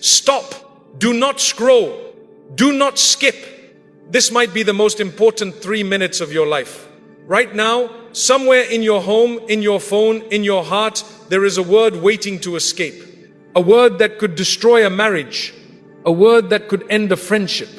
Stop. Do not scroll. Do not skip. This might be the most important 3 minutes of your life. Right now, somewhere in your home, in your phone, in your heart, there is a word waiting to escape. A word that could destroy a marriage. A word that could end a friendship.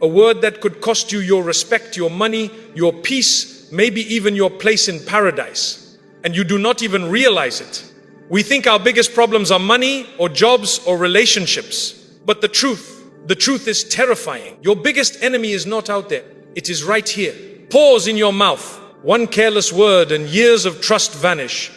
A word that could cost you your respect, your money, your peace, maybe even your place in paradise. And you do not even realize it. We think our biggest problems are money or jobs or relationships. But the truth is terrifying. Your biggest enemy is not out there. It is right here. Pause in your mouth. One careless word and years of trust vanish.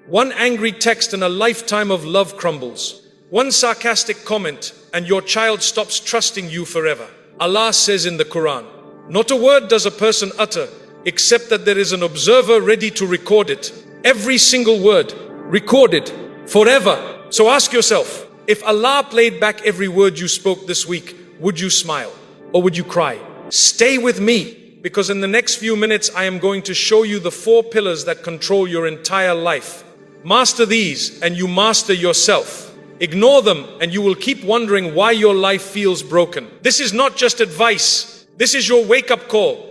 One angry text and a lifetime of love crumbles. One sarcastic comment and your child stops trusting you forever. Allah says in the Quran, not a word does a person utter except that there is an observer ready to record it. Every single word recorded forever. So ask yourself, if Allah played back every word you spoke this week, would you smile or would you cry? Stay with me, because in the next few minutes I am going to show you the 4 pillars that control your entire life. Master these and you master yourself. Ignore them and you will keep wondering why your life feels broken. This is not just advice. This is your wake-up call.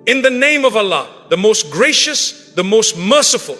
In the name of Allah, the most gracious, the most merciful.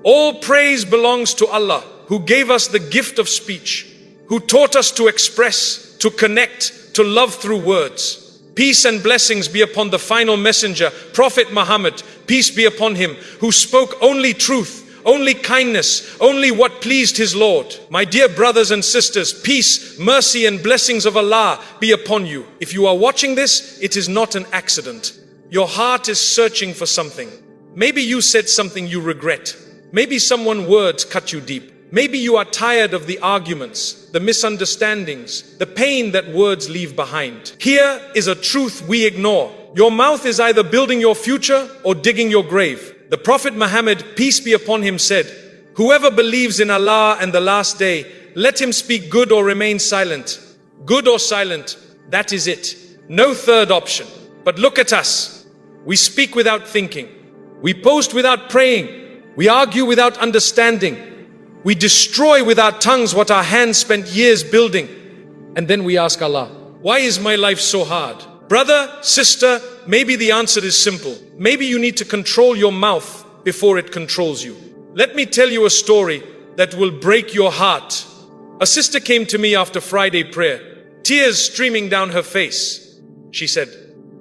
All praise belongs to Allah, who gave us the gift of speech, who taught us to express, to connect, to love through words. Peace and blessings be upon the final messenger, Prophet Muhammad, peace be upon him, who spoke only truth, only kindness, only what pleased his Lord. My dear brothers and sisters, peace, mercy and blessings of Allah be upon you. If you are watching this, it is not an accident. Your heart is searching for something. Maybe you said something you regret. Maybe someone's words cut you deep. Maybe you are tired of the arguments, the misunderstandings, the pain that words leave behind. Here is a truth we ignore. Your mouth is either building your future or digging your grave. The Prophet Muhammad, peace be upon him, said, whoever believes in Allah and the last day, let him speak good or remain silent. Good or silent, that is it. No third option. But look at us. We speak without thinking. We post without praying. We argue without understanding. We destroy with our tongues what our hands spent years building. And then we ask Allah, why is my life so hard? Brother, sister, maybe the answer is simple. Maybe you need to control your mouth before it controls you. Let me tell you a story that will break your heart. A sister came to me after Friday prayer, tears streaming down her face. She said,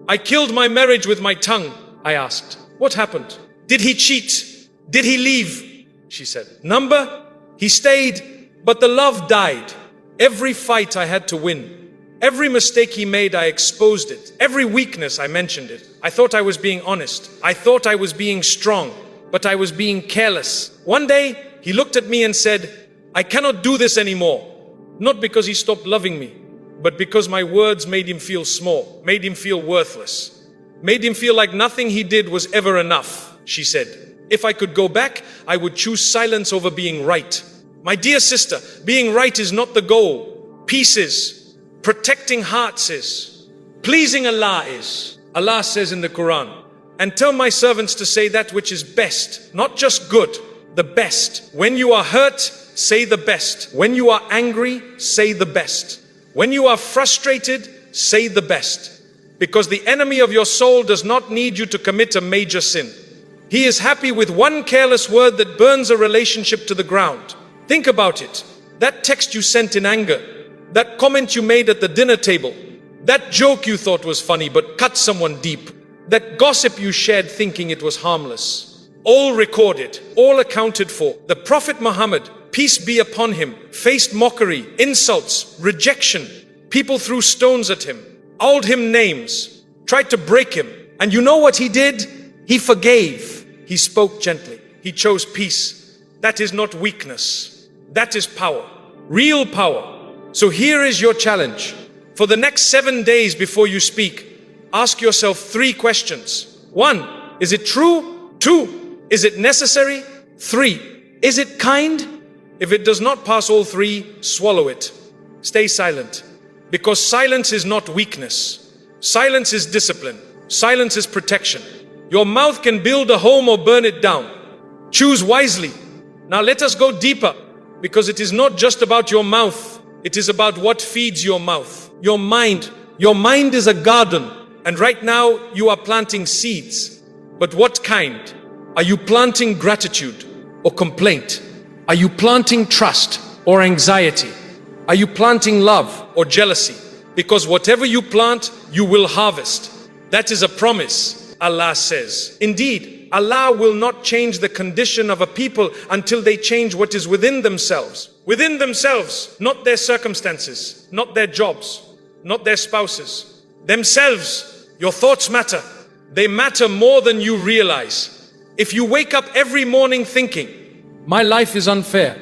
I killed my marriage with my tongue. I asked, what happened? Did he cheat? Did he leave? She said, number? He stayed, but the love died. Every fight I had to win. Every mistake he made, I exposed it. Every weakness, I mentioned it. I thought I was being honest. I thought I was being strong, but I was being careless. One day, he looked at me and said, I cannot do this anymore. Not because he stopped loving me, but because my words made him feel small, made him feel worthless, made him feel like nothing he did was ever enough. She said, if I could go back, I would choose silence over being right. My dear sister, being right is not the goal. Peace is. Protecting hearts is. Pleasing Allah is. Allah says in the Quran, and tell my servants to say that which is best, not just good, the best. When you are hurt, say the best. When you are angry, say the best. When you are frustrated, say the best. Because the enemy of your soul does not need you to commit a major sin. He is happy with one careless word that burns a relationship to the ground. Think about it. That text you sent in anger, that comment you made at the dinner table, that joke you thought was funny but cut someone deep, that gossip you shared thinking it was harmless. All recorded, all accounted for. The Prophet Muhammad, peace be upon him, faced mockery, insults, rejection. People threw stones at him, called him names, tried to break him. And you know what he did? He forgave. He spoke gently. He chose peace. That is not weakness. That is power. Real power. So here is your challenge. For the next 7 days before you speak, ask yourself 3 questions. 1, is it true? 2, is it necessary? 3, is it kind? If it does not pass all 3, swallow it. Stay silent. Because silence is not weakness. Silence is discipline. Silence is protection. Your mouth can build a home or burn it down. Choose wisely. Now let us go deeper, because it is not just about your mouth. It is about what feeds your mouth. Your mind is a garden, and right now you are planting seeds. But what kind? Are you planting gratitude or complaint? Are you planting trust or anxiety? Are you planting love or jealousy? Because whatever you plant, you will harvest. That is a promise, Allah says. Indeed, Allah will not change the condition of a people until they change what is within themselves. Within themselves, not their circumstances, not their jobs, not their spouses. Themselves. Your thoughts matter. They matter more than you realize. If you wake up every morning thinking, my life is unfair,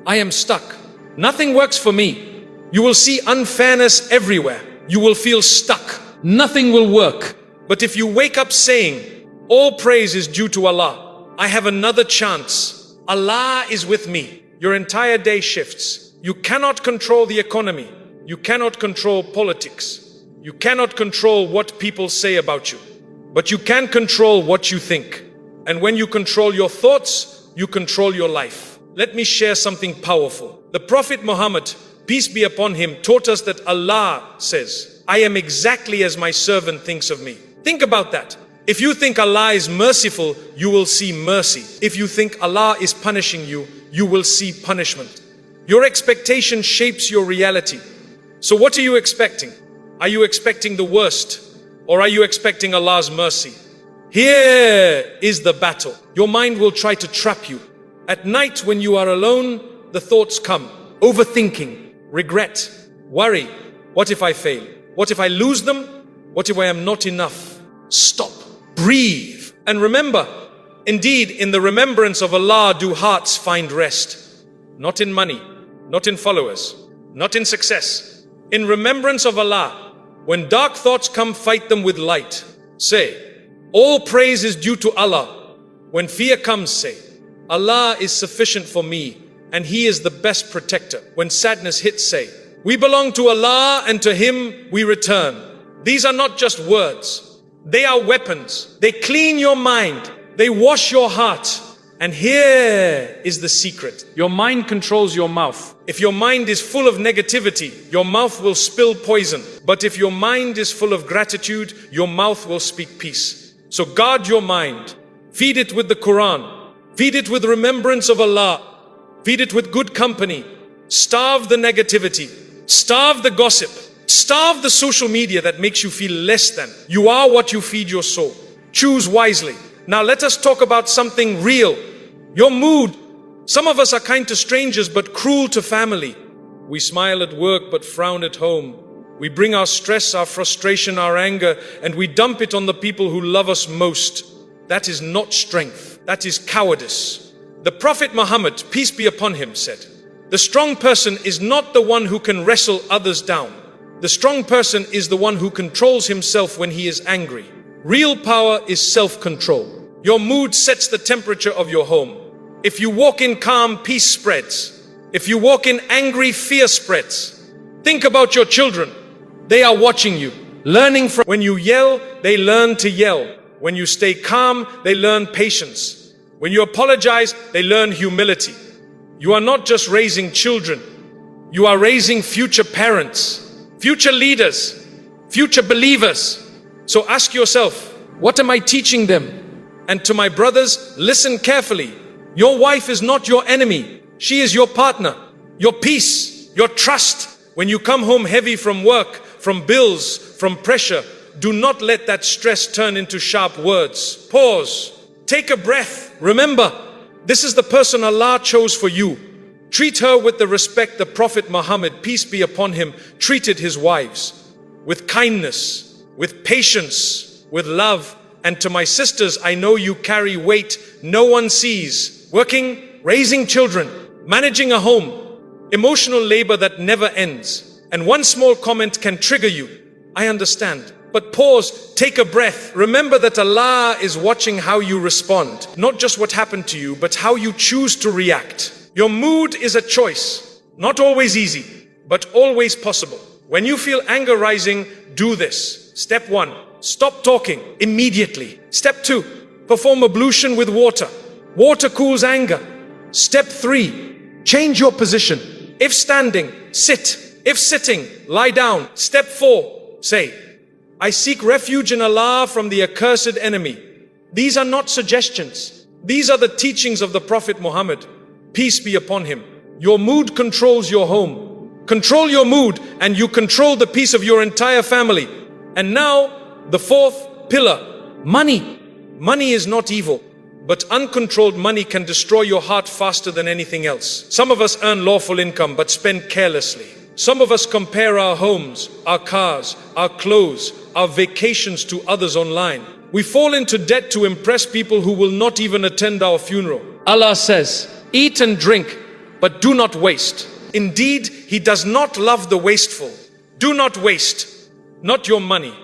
I am stuck, nothing works for me, you will see unfairness everywhere. You will feel stuck. Nothing will work. But if you wake up saying, all praise is due to Allah, I have another chance, Allah is with me, your entire day shifts. You cannot control the economy. You cannot control politics. You cannot control what people say about you. But you can control what you think. And when you control your thoughts, you control your life. Let me share something powerful. The Prophet Muhammad, peace be upon him, taught us that Allah says, I am exactly as my servant thinks of me. Think about that. If you think Allah is merciful, you will see mercy. If you think Allah is punishing you, you will see punishment. Your expectation shapes your reality. So what are you expecting? Are you expecting the worst? Or are you expecting Allah's mercy? Here is the battle. Your mind will try to trap you. At night when you are alone, the thoughts come. Overthinking, regret, worry. What if I fail? What if I lose them? What if I am not enough? Stop. Breathe. And remember, indeed, in the remembrance of Allah do hearts find rest. Not in money, not in followers, not in success. In remembrance of Allah, when dark thoughts come, fight them with light. Say, all praise is due to Allah. When fear comes, say, Allah is sufficient for me and He is the best protector. When sadness hits, say, we belong to Allah and to Him we return. These are not just words. They are weapons. They clean your mind. They wash your heart. And here is the secret. Your mind controls your mouth. If your mind is full of negativity, your mouth will spill poison. But if your mind is full of gratitude, your mouth will speak peace. So guard your mind. Feed it with the Quran. Feed it with remembrance of Allah. Feed it with good company. Starve the negativity. Starve the gossip. Starve the social media that makes you feel less than. You are what you feed your soul. Choose wisely. Now let us talk about something real. Your mood. Some of us are kind to strangers but cruel to family. We smile at work but frown at home. We bring our stress, our frustration, our anger, and we dump it on the people who love us most. That is not strength. That is cowardice. The Prophet Muhammad, peace be upon him, said, the strong person is not the one who can wrestle others down. The strong person is the one who controls himself when he is angry. Real power is self-control. Your mood sets the temperature of your home. If you walk in calm, peace spreads. If you walk in angry, fear spreads. Think about your children. They are watching you, learning from. When you yell, they learn to yell. When you stay calm, they learn patience. When you apologize, they learn humility. You are not just raising children. You are raising future parents, future leaders, future believers. So ask yourself, what am I teaching them? And to my brothers, listen carefully. Your wife is not your enemy. She is your partner, your peace, your trust. When you come home heavy from work, from bills, from pressure, do not let that stress turn into sharp words. Pause. Take a breath. Remember, this is the person Allah chose for you. Treat her with the respect the Prophet Muhammad, peace be upon him, treated his wives. With kindness, with patience, with love. And to my sisters, I know you carry weight no one sees. Working, raising children, managing a home, emotional labor that never ends. And one small comment can trigger you. I understand. But pause, take a breath. Remember that Allah is watching how you respond. Not just what happened to you, but how you choose to react. Your mood is a choice. Not always easy, but always possible. When you feel anger rising, do this. Step 1, stop talking immediately. Step 2, perform ablution with water. Water cools anger. Step 3, change your position. If standing, sit. If sitting, lie down. Step 4, say, I seek refuge in Allah from the accursed enemy. These are not suggestions. These are the teachings of the Prophet Muhammad. Peace be upon him. Your mood controls your home. Control your mood and you control the peace of your entire family. And now, the 4th pillar, money. Money is not evil, but uncontrolled money can destroy your heart faster than anything else. Some of us earn lawful income but spend carelessly. Some of us compare our homes, our cars, our clothes, our vacations to others online. We fall into debt to impress people who will not even attend our funeral. Allah says, eat and drink, but do not waste. Indeed, He does not love the wasteful. Do not waste. Not your money,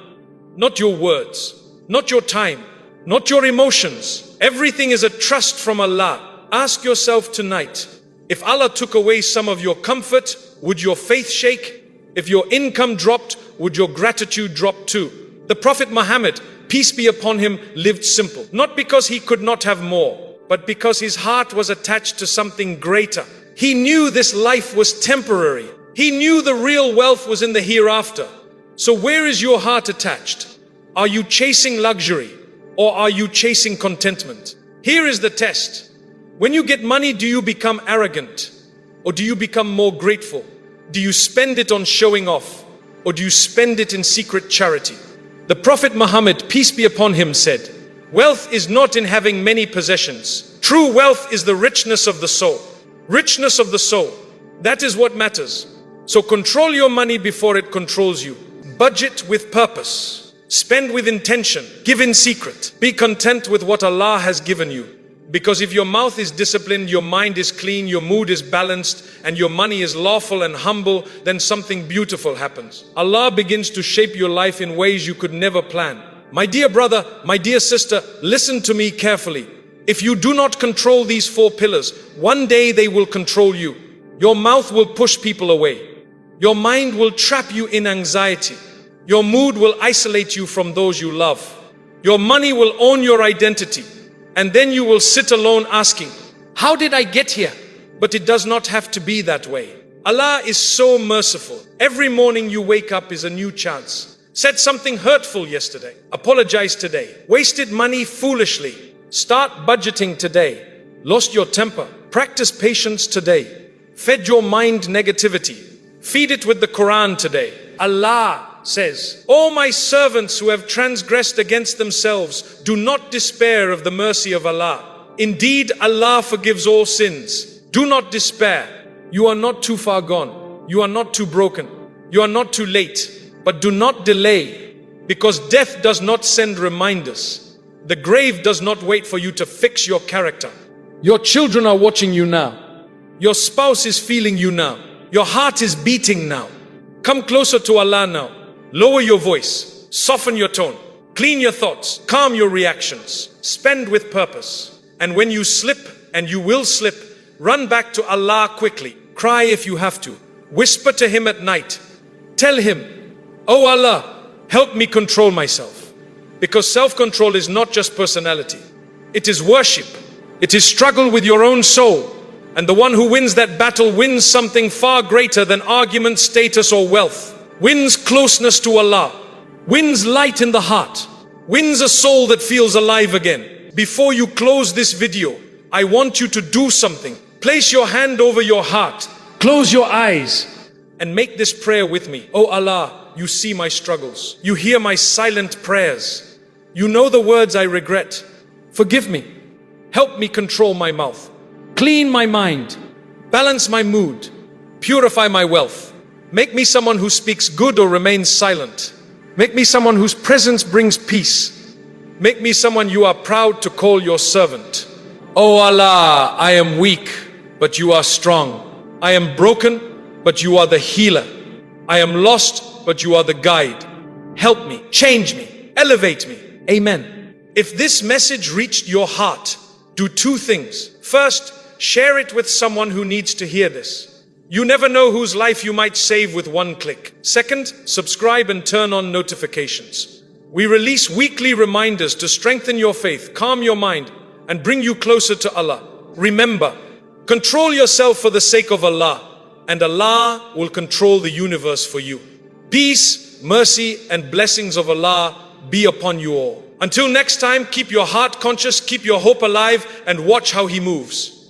not your words, not your time, not your emotions. Everything is a trust from Allah. Ask yourself tonight, if Allah took away some of your comfort, would your faith shake? If your income dropped, would your gratitude drop too? The Prophet Muhammad, peace be upon him, lived simple. Not because he could not have more, but because his heart was attached to something greater. He knew this life was temporary. He knew the real wealth was in the hereafter. So where is your heart attached? Are you chasing luxury or are you chasing contentment? Here is the test. When you get money, do you become arrogant or do you become more grateful? Do you spend it on showing off or do you spend it in secret charity? The Prophet Muhammad, peace be upon him, said, wealth is not in having many possessions. True wealth is the richness of the soul. Richness of the soul. That is what matters. So control your money before it controls you. Budget with purpose. Spend with intention. Give in secret. Be content with what Allah has given you. Because if your mouth is disciplined, your mind is clean, your mood is balanced, and your money is lawful and humble, then something beautiful happens. Allah begins to shape your life in ways you could never plan. My dear brother, my dear sister, listen to me carefully. If you do not control these 4 pillars, one day they will control you. Your mouth will push people away. Your mind will trap you in anxiety. Your mood will isolate you from those you love. Your money will own your identity. And then you will sit alone asking, how did I get here? But it does not have to be that way. Allah is so merciful. Every morning you wake up is a new chance. Said something hurtful yesterday. Apologize today. Wasted money foolishly. Start budgeting today. Lost your temper. Practice patience today. Fed your mind negativity. Feed it with the Quran today. Allah says, O my servants who have transgressed against themselves, do not despair of the mercy of Allah. Indeed, Allah forgives all sins. Do not despair. You are not too far gone. You are not too broken. You are not too late. But do not delay, because death does not send reminders. The grave does not wait for you to fix your character. Your children are watching you now. Your spouse is feeling you now. Your heart is beating now. Come closer to Allah now. Lower your voice, soften your tone, clean your thoughts, calm your reactions, spend with purpose. And when you slip, and you will slip, run back to Allah quickly. Cry if you have to. Whisper to Him at night. Tell Him, Oh Allah, help me control myself. Because self-control is not just personality. It is worship. It is struggle with your own soul. And the one who wins that battle wins something far greater than argument, status, or wealth. Wins closeness to Allah, wins light in the heart, wins a soul that feels alive again. Before you close this video, I want you to do something. Place your hand over your heart, close your eyes, and make this prayer with me. Oh Allah, you see my struggles. You hear my silent prayers. You know the words I regret. Forgive me. Help me control my mouth. Clean my mind. Balance my mood. Purify my wealth. Make me someone who speaks good or remains silent. Make me someone whose presence brings peace. Make me someone you are proud to call your servant. Oh Allah, I am weak, but you are strong. I am broken, but you are the healer. I am lost, but you are the guide. Help me, change me, elevate me. Amen. If this message reached your heart, do 2 things. First, share it with someone who needs to hear this. You never know whose life you might save with 1 click. Second, subscribe and turn on notifications. We release weekly reminders to strengthen your faith, calm your mind, and bring you closer to Allah. Remember, control yourself for the sake of Allah. and Allah will control the universe for you. Peace, mercy, and blessings of Allah be upon you all. Until next time, keep your heart conscious, keep your hope alive, and watch how He moves.